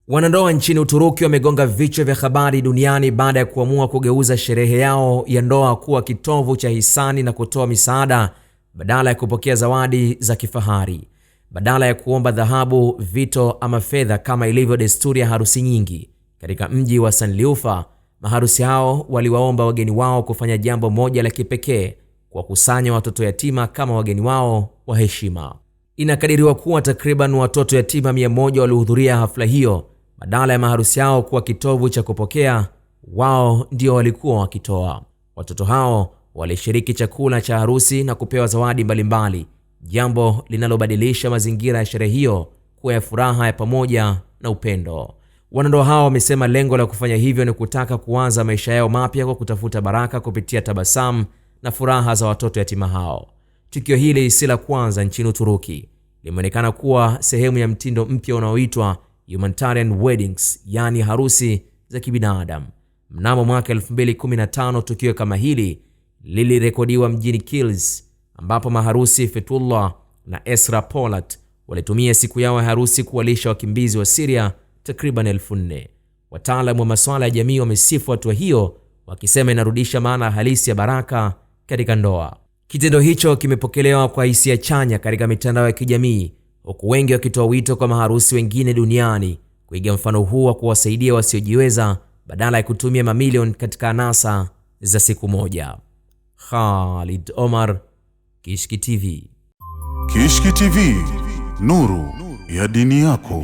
Wanandoa nchini Uturuki wamegonga vichwa vya habari duniani baada ya kuamua kugeuza sherehe yao ya ndoa kuwa kitovu cha hisani na kutoa misaada badala ya kupokea zawadi za kifahari. Badala ya kuomba dhahabu, vito ama fedha kama ilivyo desturi ya harusi nyingi katika mji wa Sanliurfa, maharusi hao waliwaomba wageni wao kufanya jambo moja la kipekee: kwa kusanya watoto yatima kama wageni wao wa heshima. Inakadiriwa kuwa takriban watoto yatima 100 walihudhuria hafla hiyo. Badala ya maharusi hao kuwa kitovu cha kupokea, wao ndio walikuwa wakitoa. Watoto hao walishiriki chakula cha harusi na kupewa zawadi mbalimbali, jambo linalobadilisha mazingira ya sherehe hiyo kuwa ya furaha ya pamoja na upendo. Wanandoa hao wamesema lengo la kufanya hivyo ni kutaka kuanza maisha yao mapya kwa kutafuta baraka kupitia tabasamu na furaha za watoto yatima hao. Tukio hili si la kwanza nchini Uturuki. Limeonekana kuwa sehemu ya mtindo mpya unaoitwa humanitarian weddings, yani harusi za kibinadamu. Mnamo mwaka 2015 tukio kama hili lilirekodiwa mjini Kilis, ambapo maharusi Fethullah na Esra Polat walitumia siku yao ya harusi kuwalisha wakimbizi wa Syria takriban 4,000. Wataalamu wa masuala ya jamii wamesifu hatua hiyo, wakisema inarudisha maana halisi ya baraka katika ndoa. Kitendo hicho kimepokelewa kwa hisia chanya katika mitandao ya kijamii, huku wengi wakitoa wito kwa maharusi wengine duniani kuiga mfano huu wa kuwasaidia wasiojiweza badala ya kutumia mamilioni katika anasa za siku moja. Khalid Omar, Kishki TV. Kishki TV, nuru ya dini yako.